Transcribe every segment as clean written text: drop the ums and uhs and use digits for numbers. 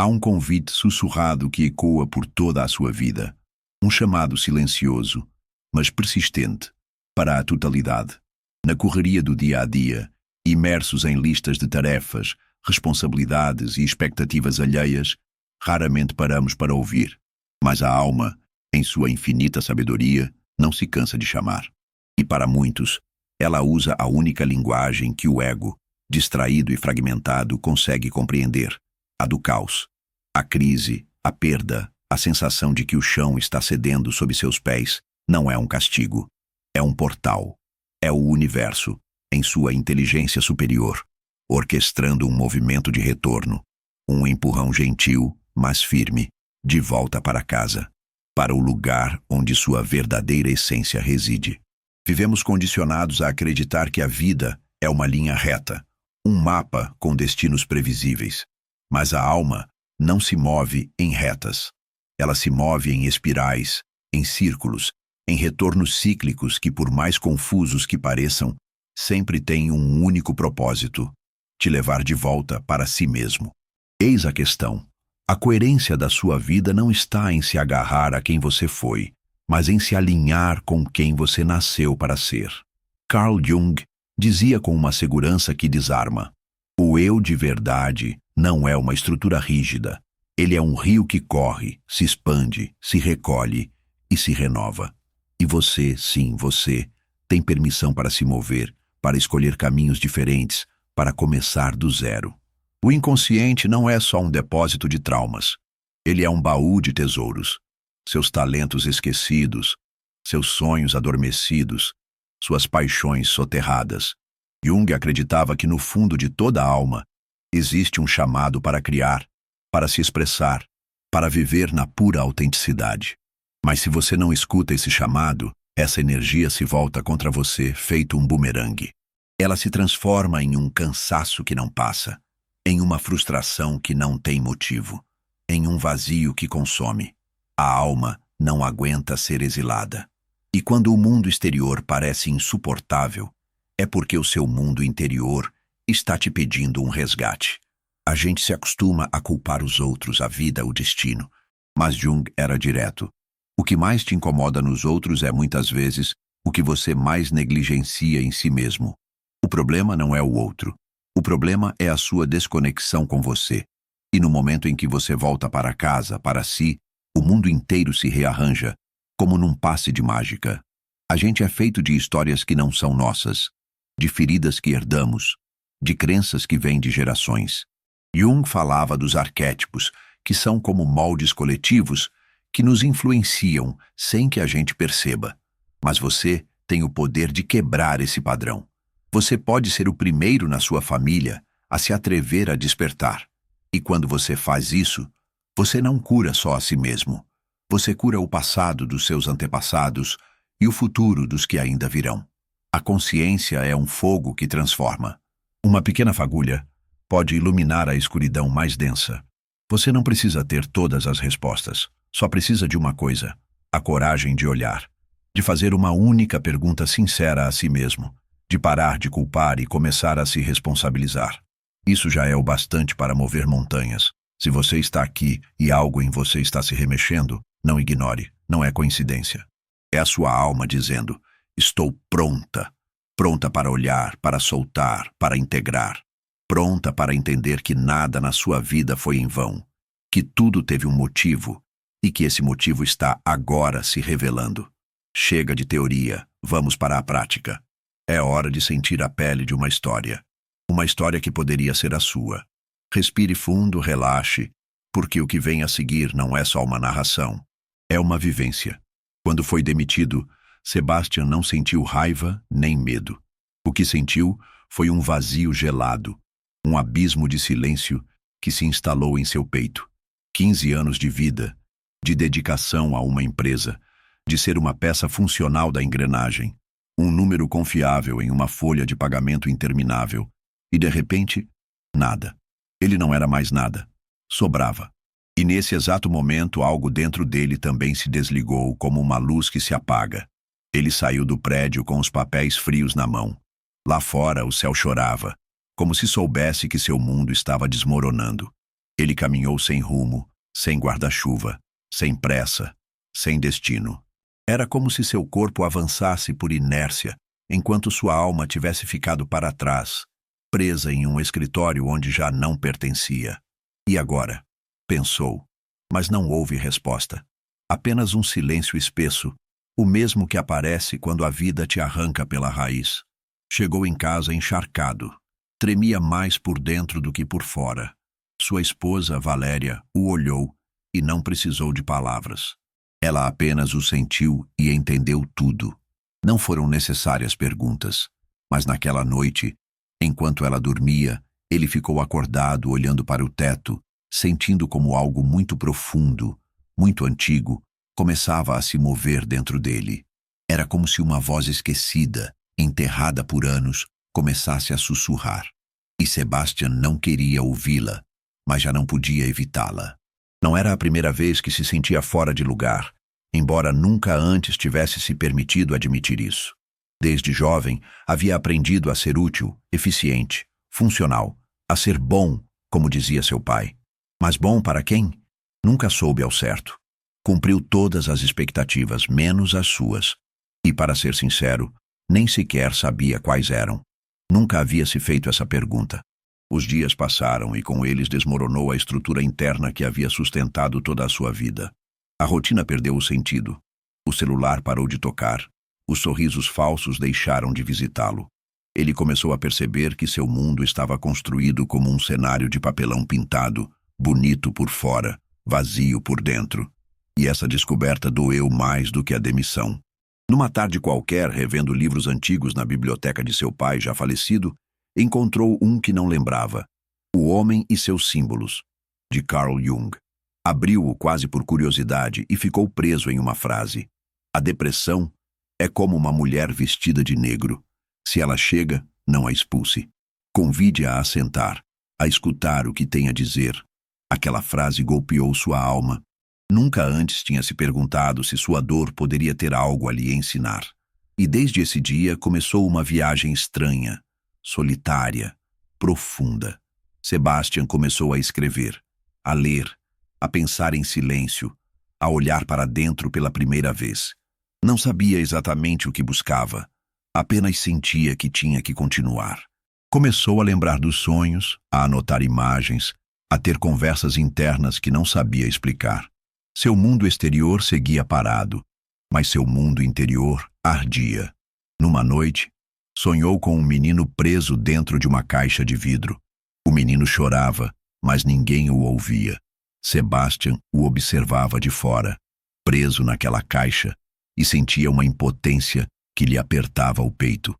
Há um convite sussurrado que ecoa por toda a sua vida. Um chamado silencioso, mas persistente, para a totalidade. Na correria do dia a dia, imersos em listas de tarefas, responsabilidades e expectativas alheias, raramente paramos para ouvir. Mas a alma, em sua infinita sabedoria, não se cansa de chamar. E para muitos, ela usa a única linguagem que o ego, distraído e fragmentado, consegue compreender: a do caos. A crise, a perda, a sensação de que o chão está cedendo sob seus pés não é um castigo. É um portal. É o universo, em sua inteligência superior, orquestrando um movimento de retorno, um empurrão gentil, mas firme, de volta para casa, para o lugar onde sua verdadeira essência reside. Vivemos condicionados a acreditar que a vida é uma linha reta, um mapa com destinos previsíveis. Mas a alma não se move em retas. Ela se move em espirais, em círculos, em retornos cíclicos que, por mais confusos que pareçam, sempre têm um único propósito: te levar de volta para si mesmo. Eis a questão. A coerência da sua vida não está em se agarrar a quem você foi, mas em se alinhar com quem você nasceu para ser. Carl Jung dizia com uma segurança que desarma: o eu de verdade não é uma estrutura rígida. Ele é um rio que corre, se expande, se recolhe e se renova. E você, sim, você, tem permissão para se mover, para escolher caminhos diferentes, para começar do zero. O inconsciente não é só um depósito de traumas. Ele é um baú de tesouros. Seus talentos esquecidos, seus sonhos adormecidos, suas paixões soterradas. Jung acreditava que no fundo de toda a alma existe um chamado para criar, para se expressar, para viver na pura autenticidade. Mas se você não escuta esse chamado, essa energia se volta contra você, feito um bumerangue. Ela se transforma em um cansaço que não passa, em uma frustração que não tem motivo, em um vazio que consome. A alma não aguenta ser exilada. E quando o mundo exterior parece insuportável, é porque o seu mundo interior está te pedindo um resgate. A gente se acostuma a culpar os outros, a vida, o destino. Mas Jung era direto. O que mais te incomoda nos outros é, muitas vezes, o que você mais negligencia em si mesmo. O problema não é o outro. O problema é a sua desconexão com você. E no momento em que você volta para casa, para si, o mundo inteiro se rearranja, como num passe de mágica. A gente é feito de histórias que não são nossas, de feridas que herdamos, de crenças que vêm de gerações. Jung falava dos arquétipos, que são como moldes coletivos que nos influenciam sem que a gente perceba. Mas você tem o poder de quebrar esse padrão. Você pode ser o primeiro na sua família a se atrever a despertar. E quando você faz isso, você não cura só a si mesmo. Você cura o passado dos seus antepassados e o futuro dos que ainda virão. A consciência é um fogo que transforma. Uma pequena fagulha pode iluminar a escuridão mais densa. Você não precisa ter todas as respostas. Só precisa de uma coisa: a coragem de olhar, de fazer uma única pergunta sincera a si mesmo, de parar de culpar e começar a se responsabilizar. Isso já é o bastante para mover montanhas. Se você está aqui e algo em você está se remexendo, não ignore, não é coincidência. É a sua alma dizendo: estou pronta. Pronta para olhar, para soltar, para integrar. Pronta para entender que nada na sua vida foi em vão, que tudo teve um motivo e que esse motivo está agora se revelando. Chega de teoria, vamos para a prática. É hora de sentir a pele de uma história que poderia ser a sua. Respire fundo, relaxe, porque o que vem a seguir não é só uma narração, é uma vivência. Quando foi demitido, Sebastian não sentiu raiva nem medo. O que sentiu foi um vazio gelado, um abismo de silêncio que se instalou em seu peito. 15 anos de vida, de dedicação a uma empresa, de ser uma peça funcional da engrenagem, um número confiável em uma folha de pagamento interminável, e de repente, nada. Ele não era mais nada. Sobrava. E nesse exato momento algo dentro dele também se desligou, como uma luz que se apaga. Ele saiu do prédio com os papéis frios na mão. Lá fora o céu chorava, como se soubesse que seu mundo estava desmoronando. Ele caminhou sem rumo, sem guarda-chuva, sem pressa, sem destino. Era como se seu corpo avançasse por inércia, enquanto sua alma tivesse ficado para trás, presa em um escritório onde já não pertencia. E agora? Pensou, mas não houve resposta. Apenas um silêncio espesso, o mesmo que aparece quando a vida te arranca pela raiz. Chegou em casa encharcado. Tremia mais por dentro do que por fora. Sua esposa, Valéria, o olhou e não precisou de palavras. Ela apenas o sentiu e entendeu tudo. Não foram necessárias perguntas, mas naquela noite, enquanto ela dormia, ele ficou acordado olhando para o teto, sentindo como algo muito profundo, muito antigo, começava a se mover dentro dele. Era como se uma voz esquecida, enterrada por anos, começasse a sussurrar. E Sebastian não queria ouvi-la, mas já não podia evitá-la. Não era a primeira vez que se sentia fora de lugar, embora nunca antes tivesse se permitido admitir isso. Desde jovem, havia aprendido a ser útil, eficiente, funcional, a ser bom, como dizia seu pai. Mas bom para quem? Nunca soube ao certo. Cumpriu todas as expectativas, menos as suas. E, para ser sincero, nem sequer sabia quais eram. Nunca havia se feito essa pergunta. Os dias passaram e com eles desmoronou a estrutura interna que havia sustentado toda a sua vida. A rotina perdeu o sentido. O celular parou de tocar. Os sorrisos falsos deixaram de visitá-lo. Ele começou a perceber que seu mundo estava construído como um cenário de papelão pintado, bonito por fora, vazio por dentro. E essa descoberta doeu mais do que a demissão. Numa tarde qualquer, revendo livros antigos na biblioteca de seu pai já falecido, encontrou um que não lembrava, O Homem e Seus Símbolos, de Carl Jung. Abriu-o quase por curiosidade e ficou preso em uma frase. A depressão é como uma mulher vestida de negro. Se ela chega, não a expulse. Convide-a a sentar, a escutar o que tem a dizer. Aquela frase golpeou sua alma. Nunca antes tinha se perguntado se sua dor poderia ter algo a lhe ensinar. E desde esse dia começou uma viagem estranha, solitária, profunda. Sebastian começou a escrever, a ler, a pensar em silêncio, a olhar para dentro pela primeira vez. Não sabia exatamente o que buscava, apenas sentia que tinha que continuar. Começou a lembrar dos sonhos, a anotar imagens, a ter conversas internas que não sabia explicar. Seu mundo exterior seguia parado, mas seu mundo interior ardia. Numa noite, sonhou com um menino preso dentro de uma caixa de vidro. O menino chorava, mas ninguém o ouvia. Sebastian o observava de fora, preso naquela caixa, e sentia uma impotência que lhe apertava o peito.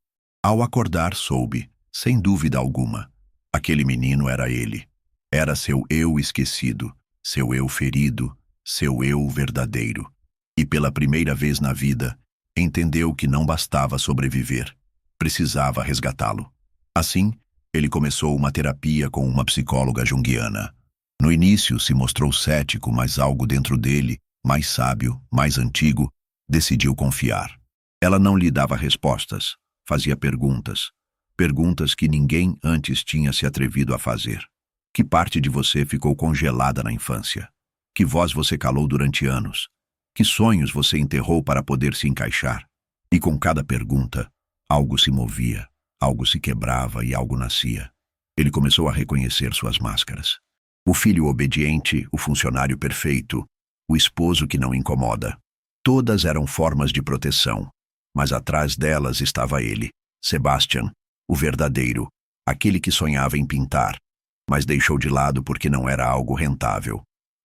Ao acordar, soube, sem dúvida alguma, aquele menino era ele. Era seu eu esquecido, seu eu ferido, seu eu verdadeiro. E pela primeira vez na vida, entendeu que não bastava sobreviver. Precisava resgatá-lo. Assim, ele começou uma terapia com uma psicóloga junguiana. No início se mostrou cético, mas algo dentro dele, mais sábio, mais antigo, decidiu confiar. Ela não lhe dava respostas, fazia perguntas. Perguntas que ninguém antes tinha se atrevido a fazer. Que parte de você ficou congelada na infância? Que voz você calou durante anos? Que sonhos você enterrou para poder se encaixar? E com cada pergunta, algo se movia, algo se quebrava e algo nascia. Ele começou a reconhecer suas máscaras. O filho obediente, o funcionário perfeito, o esposo que não incomoda. Todas eram formas de proteção, mas atrás delas estava ele, Sebastian, o verdadeiro, aquele que sonhava em pintar, mas deixou de lado porque não era algo rentável.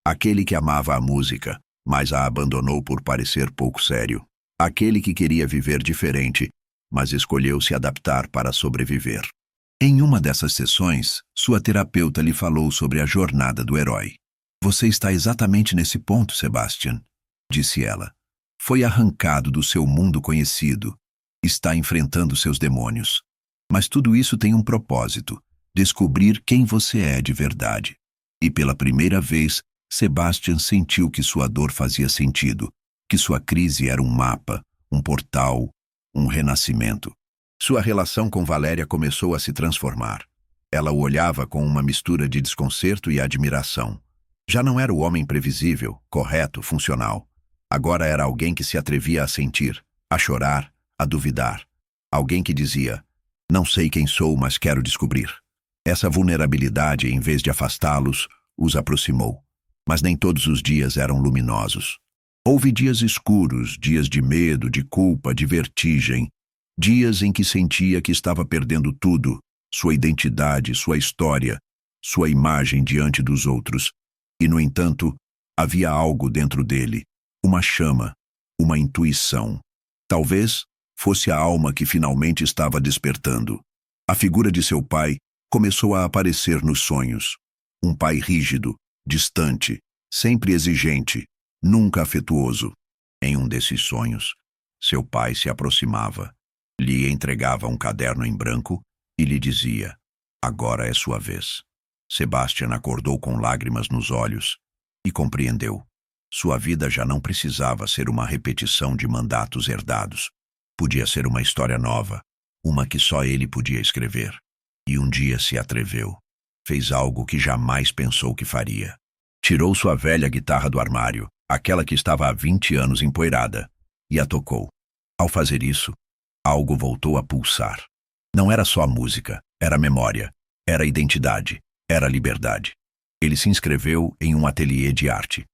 Aquele que amava a música, mas a abandonou por parecer pouco sério. Aquele que queria viver diferente, mas escolheu se adaptar para sobreviver. Em uma dessas sessões, sua terapeuta lhe falou sobre a jornada do herói. Você está exatamente nesse ponto, Sebastian, disse ela. Foi arrancado do seu mundo conhecido. Está enfrentando seus demônios. Mas tudo isso tem um propósito: descobrir quem você é de verdade. E pela primeira vez, Sebastian sentiu que sua dor fazia sentido, que sua crise era um mapa, um portal, um renascimento. Sua relação com Valéria começou a se transformar. Ela o olhava com uma mistura de desconcerto e admiração. Já não era o homem previsível, correto, funcional. Agora era alguém que se atrevia a sentir, a chorar, a duvidar. Alguém que dizia: "Não sei quem sou, mas quero descobrir." Essa vulnerabilidade, em vez de afastá-los, os aproximou. Mas nem todos os dias eram luminosos. Houve dias escuros, dias de medo, de culpa, de vertigem, dias em que sentia que estava perdendo tudo, sua identidade, sua história, sua imagem diante dos outros. E, no entanto, havia algo dentro dele, uma chama, uma intuição. Talvez fosse a alma que finalmente estava despertando. A figura de seu pai começou a aparecer nos sonhos. Um pai rígido, distante, sempre exigente, nunca afetuoso. Em um desses sonhos, seu pai se aproximava, lhe entregava um caderno em branco e lhe dizia: "Agora é sua vez." Sebastian acordou com lágrimas nos olhos e compreendeu. Sua vida já não precisava ser uma repetição de mandatos herdados. Podia ser uma história nova, uma que só ele podia escrever. E um dia se atreveu. Fez algo que jamais pensou que faria. Tirou sua velha guitarra do armário, aquela que estava há 20 anos empoeirada, e a tocou. Ao fazer isso, algo voltou a pulsar. Não era só música, era memória, era identidade, era liberdade. Ele se inscreveu em um ateliê de arte.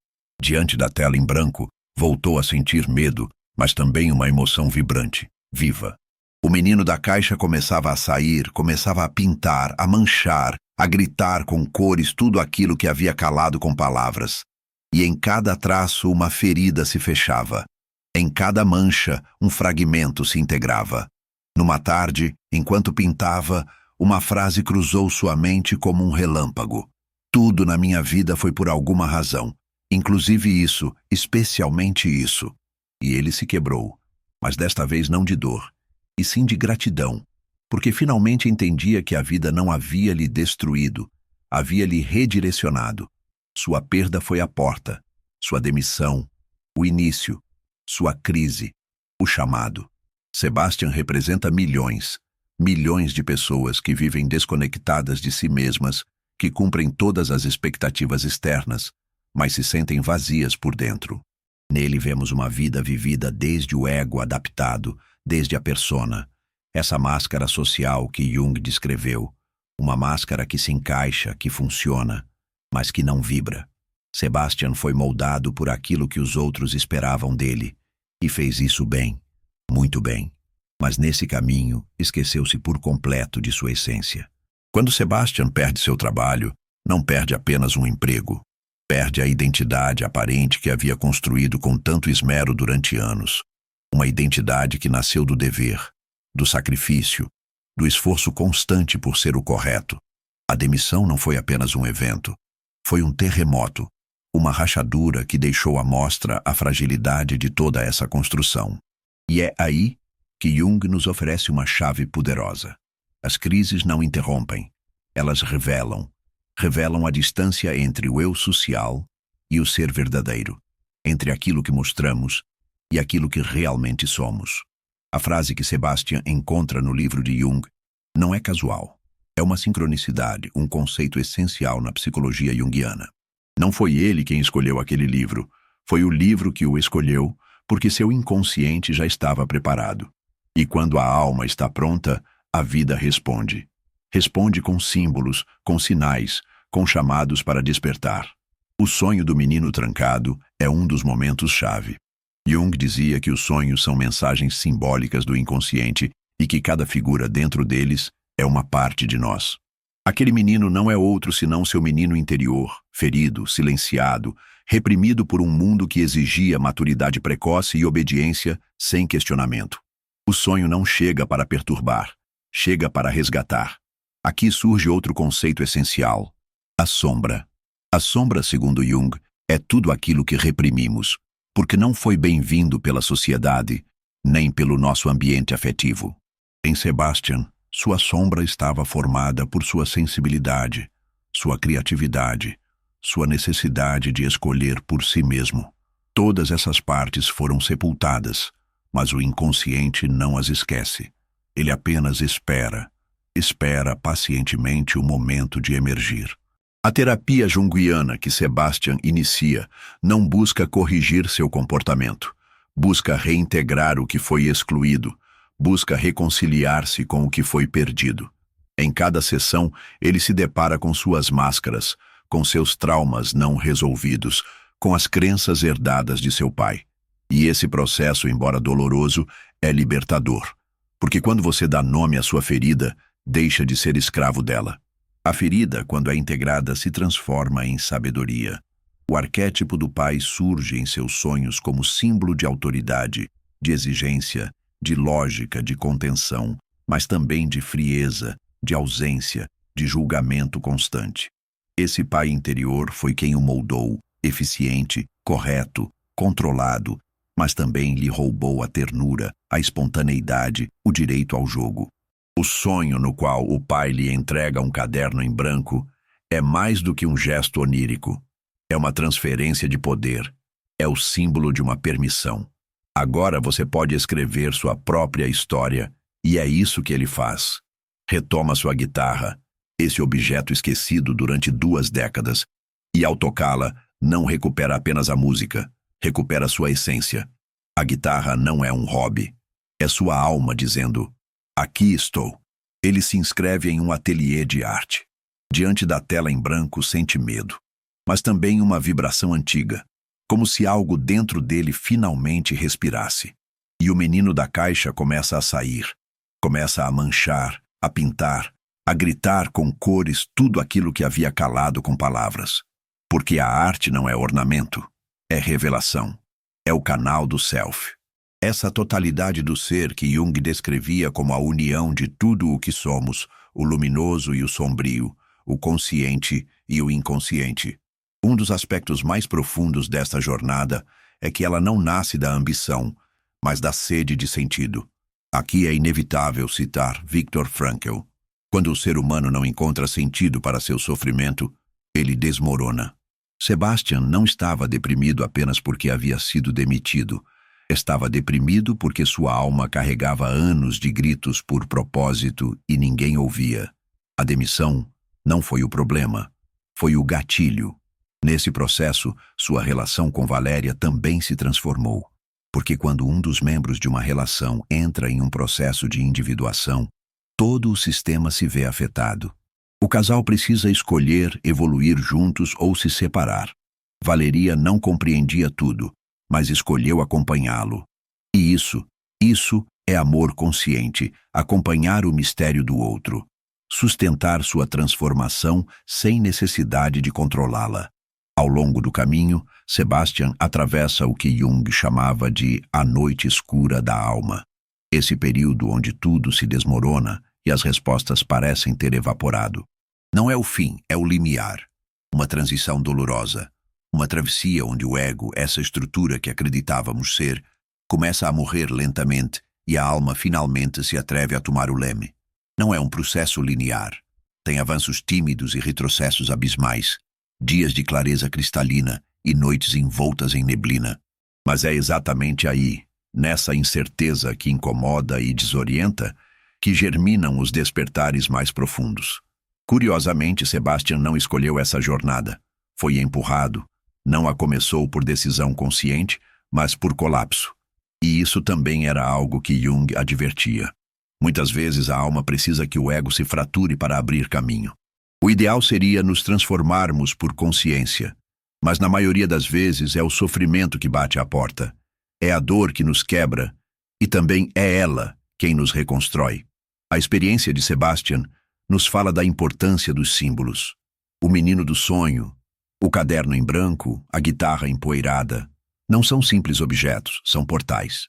Diante da tela em branco, voltou a sentir medo, mas também uma emoção vibrante, viva. O menino da caixa começava a sair, começava a pintar, a manchar, a gritar com cores tudo aquilo que havia calado com palavras. E em cada traço uma ferida se fechava. Em cada mancha um fragmento se integrava. Numa tarde, enquanto pintava, uma frase cruzou sua mente como um relâmpago. Tudo na minha vida foi por alguma razão, inclusive isso, especialmente isso. E ele se quebrou, mas desta vez não de dor, e sim de gratidão, porque finalmente entendia que a vida não havia lhe destruído, havia lhe redirecionado. Sua perda foi a porta, sua demissão, o início, sua crise, o chamado. Sebastian representa milhões, milhões de pessoas que vivem desconectadas de si mesmas, que cumprem todas as expectativas externas, mas se sentem vazias por dentro. Nele vemos uma vida vivida desde o ego adaptado, desde a persona. Essa máscara social que Jung descreveu, uma máscara que se encaixa, que funciona, mas que não vibra. Sebastian foi moldado por aquilo que os outros esperavam dele, e fez isso bem, muito bem. Mas nesse caminho, esqueceu-se por completo de sua essência. Quando Sebastian perde seu trabalho, não perde apenas um emprego. Perde a identidade aparente que havia construído com tanto esmero durante anos. Uma identidade que nasceu do dever, do sacrifício, do esforço constante por ser o correto. A demissão não foi apenas um evento. Foi um terremoto, uma rachadura que deixou à mostra a fragilidade de toda essa construção. E é aí que Jung nos oferece uma chave poderosa. As crises não interrompem, elas revelam a distância entre o eu social e o ser verdadeiro, entre aquilo que mostramos e aquilo que realmente somos. A frase que Sebastian encontra no livro de Jung não é casual. É uma sincronicidade, um conceito essencial na psicologia junguiana. Não foi ele quem escolheu aquele livro, foi o livro que o escolheu porque seu inconsciente já estava preparado. E quando a alma está pronta, a vida responde. Responde com símbolos, com sinais, com chamados para despertar. O sonho do menino trancado é um dos momentos-chave. Jung dizia que os sonhos são mensagens simbólicas do inconsciente e que cada figura dentro deles é uma parte de nós. Aquele menino não é outro senão seu menino interior, ferido, silenciado, reprimido por um mundo que exigia maturidade precoce e obediência sem questionamento. O sonho não chega para perturbar, chega para resgatar. Aqui surge outro conceito essencial: a sombra. A sombra, segundo Jung, é tudo aquilo que reprimimos, porque não foi bem-vindo pela sociedade, nem pelo nosso ambiente afetivo. Em Sebastian, sua sombra estava formada por sua sensibilidade, sua criatividade, sua necessidade de escolher por si mesmo. Todas essas partes foram sepultadas, mas o inconsciente não as esquece. Ele apenas espera, Espera pacientemente o momento de emergir. A terapia junguiana que Sebastian inicia não busca corrigir seu comportamento, busca reintegrar o que foi excluído, busca reconciliar-se com o que foi perdido. Em cada sessão, ele se depara com suas máscaras, com seus traumas não resolvidos, com as crenças herdadas de seu pai. E esse processo, embora doloroso, é libertador. Porque quando você dá nome à sua ferida, deixa de ser escravo dela. A ferida, quando é integrada, se transforma em sabedoria. O arquétipo do pai surge em seus sonhos como símbolo de autoridade, de exigência, de lógica, de contenção, mas também de frieza, de ausência, de julgamento constante. Esse pai interior foi quem o moldou, eficiente, correto, controlado, mas também lhe roubou a ternura, a espontaneidade, o direito ao jogo. O sonho no qual o pai lhe entrega um caderno em branco é mais do que um gesto onírico. É uma transferência de poder. É o símbolo de uma permissão. Agora você pode escrever sua própria história, e é isso que ele faz. Retoma sua guitarra, esse objeto esquecido durante 2 décadas, e ao tocá-la, não recupera apenas a música, recupera sua essência. A guitarra não é um hobby. É sua alma dizendo: aqui estou. Ele se inscreve em um ateliê de arte. Diante da tela em branco sente medo, mas também uma vibração antiga, como se algo dentro dele finalmente respirasse. E o menino da caixa começa a sair, começa a manchar, a pintar, a gritar com cores tudo aquilo que havia calado com palavras. Porque a arte não é ornamento, é revelação, é o canal do self. Essa totalidade do ser que Jung descrevia como a união de tudo o que somos, o luminoso e o sombrio, o consciente e o inconsciente. Um dos aspectos mais profundos desta jornada é que ela não nasce da ambição, mas da sede de sentido. Aqui é inevitável citar Viktor Frankl. Quando o ser humano não encontra sentido para seu sofrimento, ele desmorona. Sebastian não estava deprimido apenas porque havia sido demitido. Estava deprimido porque sua alma carregava anos de gritos por propósito e ninguém ouvia. A demissão não foi o problema, foi o gatilho. Nesse processo, sua relação com Valéria também se transformou. Porque quando um dos membros de uma relação entra em um processo de individuação, todo o sistema se vê afetado. O casal precisa escolher evoluir juntos ou se separar. Valeria não compreendia tudo, mas escolheu acompanhá-lo. E isso é amor consciente, acompanhar o mistério do outro, sustentar sua transformação sem necessidade de controlá-la. Ao longo do caminho, Sebastian atravessa o que Jung chamava de a noite escura da alma. Esse período onde tudo se desmorona e as respostas parecem ter evaporado. Não é o fim, é o limiar. Uma transição dolorosa. Uma travessia onde o ego, essa estrutura que acreditávamos ser, começa a morrer lentamente e a alma finalmente se atreve a tomar o leme. Não é um processo linear. Tem avanços tímidos e retrocessos abismais, dias de clareza cristalina e noites envoltas em neblina. Mas é exatamente aí, nessa incerteza que incomoda e desorienta, que germinam os despertares mais profundos. Curiosamente, Sebastian não escolheu essa jornada. Foi empurrado. Não a começou por decisão consciente, mas por colapso. E isso também era algo que Jung advertia. Muitas vezes a alma precisa que o ego se frature para abrir caminho. O ideal seria nos transformarmos por consciência, mas na maioria das vezes é o sofrimento que bate à porta. É a dor que nos quebra, e também é ela quem nos reconstrói. A experiência de Sebastian nos fala da importância dos símbolos. O menino do sonho, o caderno em branco, a guitarra empoeirada, não são simples objetos, são portais.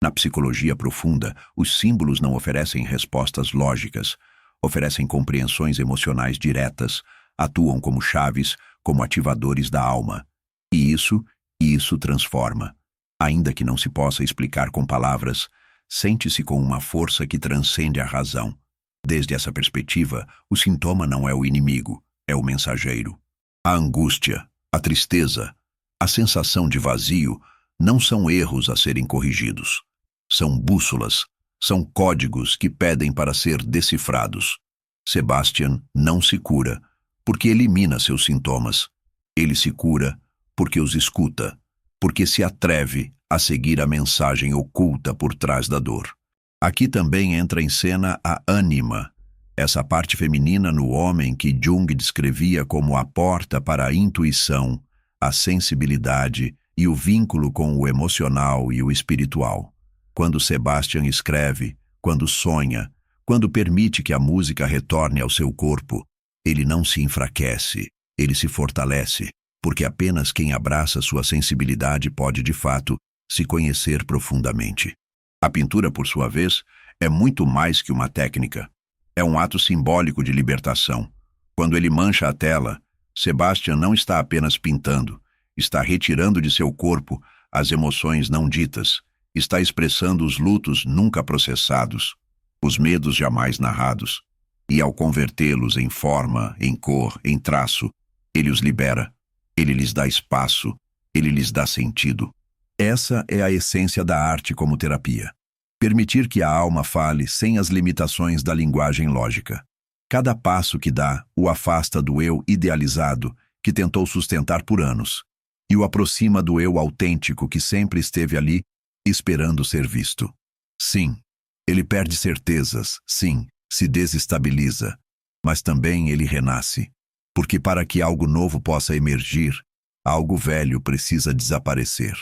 Na psicologia profunda, os símbolos não oferecem respostas lógicas, oferecem compreensões emocionais diretas, atuam como chaves, como ativadores da alma. E isso transforma. Ainda que não se possa explicar com palavras, sente-se com uma força que transcende a razão. Desde essa perspectiva, o sintoma não é o inimigo, é o mensageiro. A angústia, a tristeza, a sensação de vazio não são erros a serem corrigidos. São bússolas, são códigos que pedem para ser decifrados. Sebastian não se cura porque elimina seus sintomas. Ele se cura porque os escuta, porque se atreve a seguir a mensagem oculta por trás da dor. Aqui também entra em cena a ânima, essa parte feminina no homem que Jung descrevia como a porta para a intuição, a sensibilidade e o vínculo com o emocional e o espiritual. Quando Sebastian escreve, quando sonha, quando permite que a música retorne ao seu corpo, ele não se enfraquece, ele se fortalece, porque apenas quem abraça sua sensibilidade pode, de fato, se conhecer profundamente. A pintura, por sua vez, é muito mais que uma técnica. É um ato simbólico de libertação. Quando ele mancha a tela, Sebastian não está apenas pintando, está retirando de seu corpo as emoções não ditas, está expressando os lutos nunca processados, os medos jamais narrados, e ao convertê-los em forma, em cor, em traço, ele os libera, ele lhes dá espaço, ele lhes dá sentido. Essa é a essência da arte como terapia. Permitir que a alma fale sem as limitações da linguagem lógica. Cada passo que dá o afasta do eu idealizado que tentou sustentar por anos e o aproxima do eu autêntico que sempre esteve ali, esperando ser visto. Sim, ele perde certezas, sim, se desestabiliza, mas também ele renasce, porque para que algo novo possa emergir, algo velho precisa desaparecer.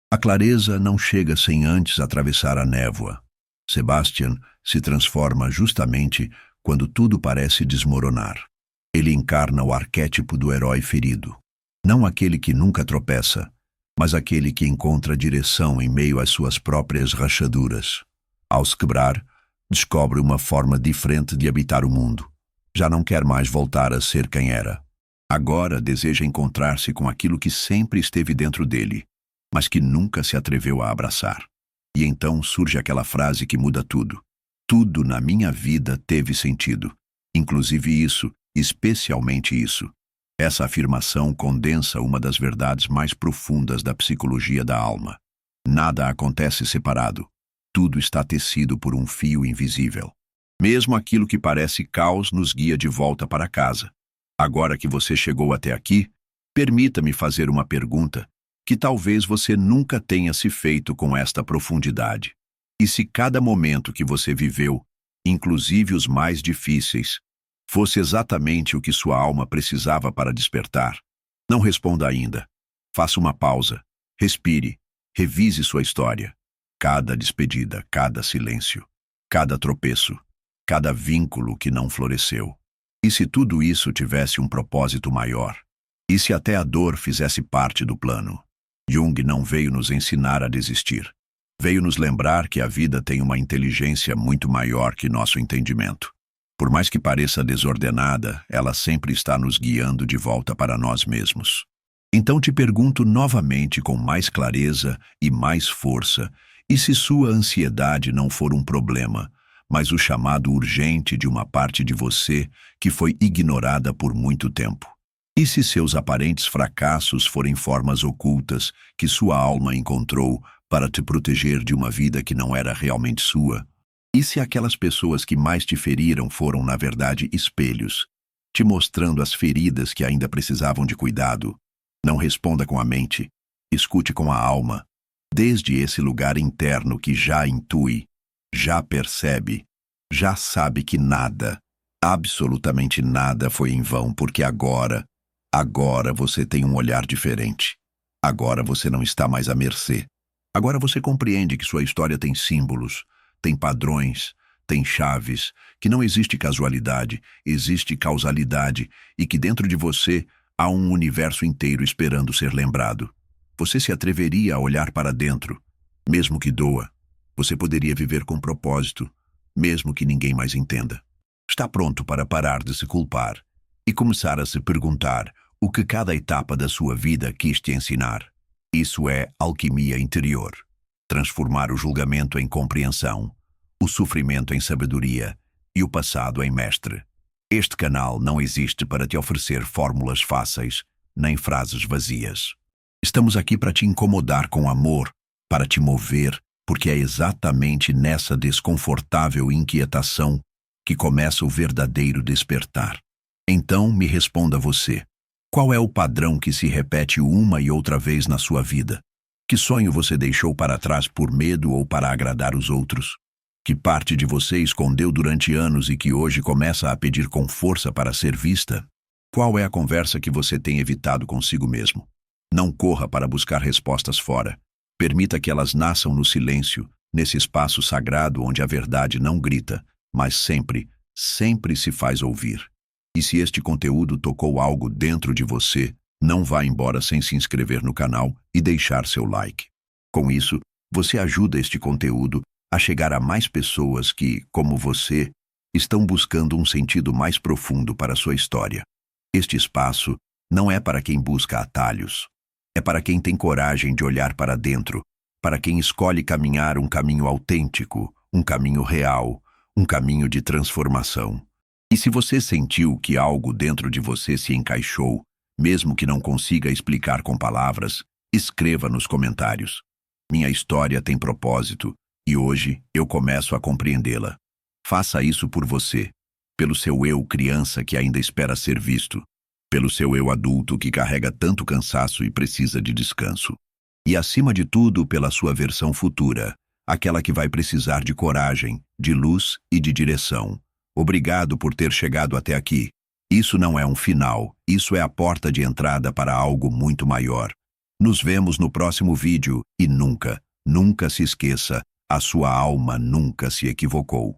A clareza não chega sem antes atravessar a névoa. Sebastian se transforma justamente quando tudo parece desmoronar. Ele encarna o arquétipo do herói ferido. Não aquele que nunca tropeça, mas aquele que encontra direção em meio às suas próprias rachaduras. Ao se quebrar, descobre uma forma diferente de habitar o mundo. Já não quer mais voltar a ser quem era. Agora deseja encontrar-se com aquilo que sempre esteve dentro dele, mas que nunca se atreveu a abraçar. E então surge aquela frase que muda tudo. Tudo na minha vida teve sentido, inclusive isso, especialmente isso. Essa afirmação condensa uma das verdades mais profundas da psicologia da alma. Nada acontece separado. Tudo está tecido por um fio invisível. Mesmo aquilo que parece caos nos guia de volta para casa. Agora que você chegou até aqui, permita-me fazer uma pergunta que talvez você nunca tenha se feito com esta profundidade. E se cada momento que você viveu, inclusive os mais difíceis, fosse exatamente o que sua alma precisava para despertar? Não responda ainda. Faça uma pausa, respire, revise sua história. Cada despedida, cada silêncio, cada tropeço, cada vínculo que não floresceu. E se tudo isso tivesse um propósito maior? E se até a dor fizesse parte do plano? Jung não veio nos ensinar a desistir. Veio nos lembrar que a vida tem uma inteligência muito maior que nosso entendimento. Por mais que pareça desordenada, ela sempre está nos guiando de volta para nós mesmos. Então te pergunto novamente com mais clareza e mais força, e se sua ansiedade não for um problema, mas o chamado urgente de uma parte de você que foi ignorada por muito tempo? E se seus aparentes fracassos forem formas ocultas que sua alma encontrou para te proteger de uma vida que não era realmente sua? E se aquelas pessoas que mais te feriram foram, na verdade, espelhos, te mostrando as feridas que ainda precisavam de cuidado? Não responda com a mente, escute com a alma, desde esse lugar interno que já intui, já percebe, já sabe que nada, absolutamente nada foi em vão, porque agora você tem um olhar diferente. Agora você não está mais à mercê. Agora você compreende que sua história tem símbolos, tem padrões, tem chaves, que não existe casualidade, existe causalidade e que dentro de você há um universo inteiro esperando ser lembrado. Você se atreveria a olhar para dentro, mesmo que doa. Você poderia viver com propósito, mesmo que ninguém mais entenda. Está pronto para parar de se culpar e começar a se perguntar o que cada etapa da sua vida quis te ensinar. Isso é alquimia interior. Transformar o julgamento em compreensão, o sofrimento em sabedoria e o passado em mestre. Este canal não existe para te oferecer fórmulas fáceis, nem frases vazias. Estamos aqui para te incomodar com amor, para te mover, porque é exatamente nessa desconfortável inquietação que começa o verdadeiro despertar. Então me responda você. Qual é o padrão que se repete uma e outra vez na sua vida? Que sonho você deixou para trás por medo ou para agradar os outros? Que parte de você escondeu durante anos e que hoje começa a pedir com força para ser vista? Qual é a conversa que você tem evitado consigo mesmo? Não corra para buscar respostas fora. Permita que elas nasçam no silêncio, nesse espaço sagrado onde a verdade não grita, mas sempre, sempre se faz ouvir. E se este conteúdo tocou algo dentro de você, não vá embora sem se inscrever no canal e deixar seu like. Com isso, você ajuda este conteúdo a chegar a mais pessoas que, como você, estão buscando um sentido mais profundo para sua história. Este espaço não é para quem busca atalhos. É para quem tem coragem de olhar para dentro, para quem escolhe caminhar um caminho autêntico, um caminho real, um caminho de transformação. E se você sentiu que algo dentro de você se encaixou, mesmo que não consiga explicar com palavras, escreva nos comentários. Minha história tem propósito e hoje eu começo a compreendê-la. Faça isso por você, pelo seu eu criança que ainda espera ser visto, pelo seu eu adulto que carrega tanto cansaço e precisa de descanso. E acima de tudo, pela sua versão futura, aquela que vai precisar de coragem, de luz e de direção. Obrigado por ter chegado até aqui. Isso não é um final, isso é a porta de entrada para algo muito maior. Nos vemos no próximo vídeo e nunca, nunca se esqueça, a sua alma nunca se equivocou.